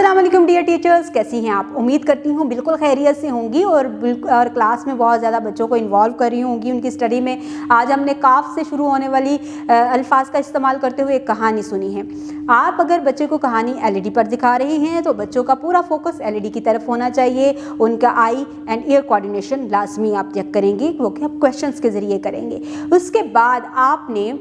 अस्सलाम वालेकुम dear teachers, कैसी हैं आप। उम्मीद करती हूँ बिल्कुल खैरियत से होंगी और क्लास में बहुत ज़्यादा बच्चों को इन्वॉल्व कर रही होंगी उनकी स्टडी में। आज हमने काफ से शुरू होने वाली अल्फाज का इस्तेमाल करते हुए एक कहानी सुनी है। आप अगर बच्चे को कहानी एलईडी पर दिखा रहे हैं तो बच्चों का पूरा फोकस एलईडी की तरफ होना चाहिए। उनका आई एंड ईयर कोऑर्डिनेशन लाजमी आप चेक करेंगे, वो कि आप क्वेश्चंस के ज़रिए करेंगे। उसके बाद आपने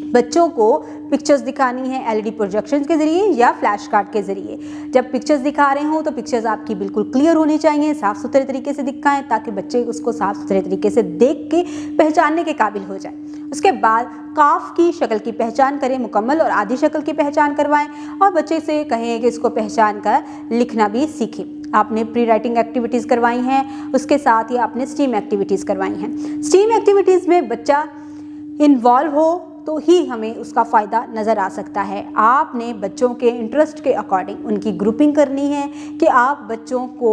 बच्चों को पिक्चर्स दिखानी है एलईडी प्रोजेक्शन के ज़रिए या फ्लैश कार्ड के ज़रिए। जब पिक्चर्स दिखा रहे हों तो पिक्चर्स आपकी बिल्कुल क्लियर होनी चाहिए, साफ़ सुथरे तरीके से दिखाएं ताकि बच्चे उसको साफ़ सुथरे तरीके से देख के पहचानने के काबिल हो जाए। उसके बाद काफ की शक्ल की पहचान करें, मुकम्मल और आधी शक्ल की पहचान करवाएं और बच्चे से कहें कि इसको पहचान कर लिखना भी सीखें। आपने प्री राइटिंग एक्टिविटीज़ करवाई हैं, उसके साथ ही आपने स्टीम एक्टिविटीज़ करवाई हैं। स्टीम एक्टिविटीज़ में बच्चा इन्वॉल्व हो तो ही हमें उसका फ़ायदा नज़र आ सकता है। आपने बच्चों के इंटरेस्ट के अकॉर्डिंग उनकी ग्रुपिंग करनी है कि आप बच्चों को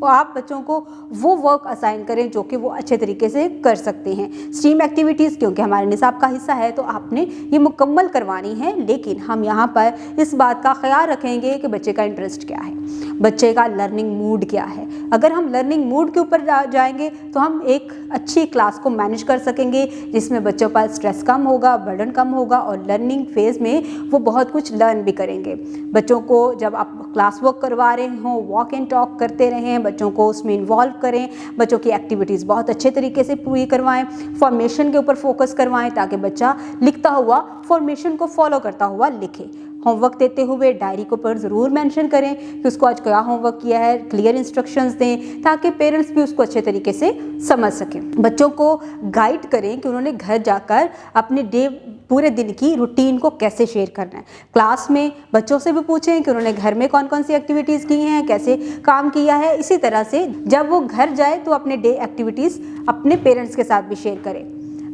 आप बच्चों को वो वर्क असाइन करें जो कि वो अच्छे तरीके से कर सकते हैं। स्टीम एक्टिविटीज़ क्योंकि हमारे निसाब का हिस्सा है तो आपने ये मुकम्मल करवानी है, लेकिन हम यहाँ पर इस बात का ख्याल रखेंगे कि बच्चे का इंटरेस्ट क्या है, बच्चे का लर्निंग मूड क्या है। अगर हम लर्निंग मूड के ऊपर जाएंगे तो हम एक अच्छी क्लास को मैनेज कर सकेंगे जिसमें बच्चों पर स्ट्रेस कम होगा, बर्डन कम होगा और लर्निंग फेज़ में वो बहुत कुछ लर्न भी करेंगे। बच्चों को जब आप क्लास वर्क करवा रहे हों, वॉक एंड टॉक करते रहें, बच्चों को उसमें इन्वॉल्व करें, बच्चों की एक्टिविटीज़ बहुत अच्छे तरीके से पूरी करवाएं, फॉर्मेशन के ऊपर फोकस करवाएं ताकि बच्चा लिखता हुआ फॉर्मेशन को फॉलो करता हुआ लिखे। होमवर्क देते हुए डायरी के ऊपर ज़रूर मेंशन करें कि उसको आज क्या होमवर्क किया है, क्लियर इंस्ट्रक्शंस दें ताकि पेरेंट्स भी उसको अच्छे तरीके से समझ सकें। बच्चों को गाइड करें कि उन्होंने घर जाकर अपने पूरे दिन की रूटीन को कैसे शेयर करना है। क्लास में बच्चों से भी पूछें कि उन्होंने घर में कौन कौन सी एक्टिविटीज़ की हैं, कैसे काम किया है। इसी तरह से जब वो घर जाए तो अपने डे एक्टिविटीज़ अपने पेरेंट्स के साथ भी शेयर करें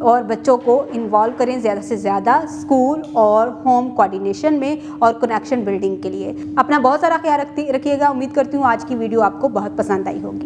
और बच्चों को इन्वॉल्व करें ज़्यादा से ज़्यादा स्कूल और होम कोऑर्डिनेशन में और कनेक्शन बिल्डिंग के लिए। अपना बहुत सारा ख्याल रखिएगा। उम्मीद करती हूँ आज की वीडियो आपको बहुत पसंद आई होगी।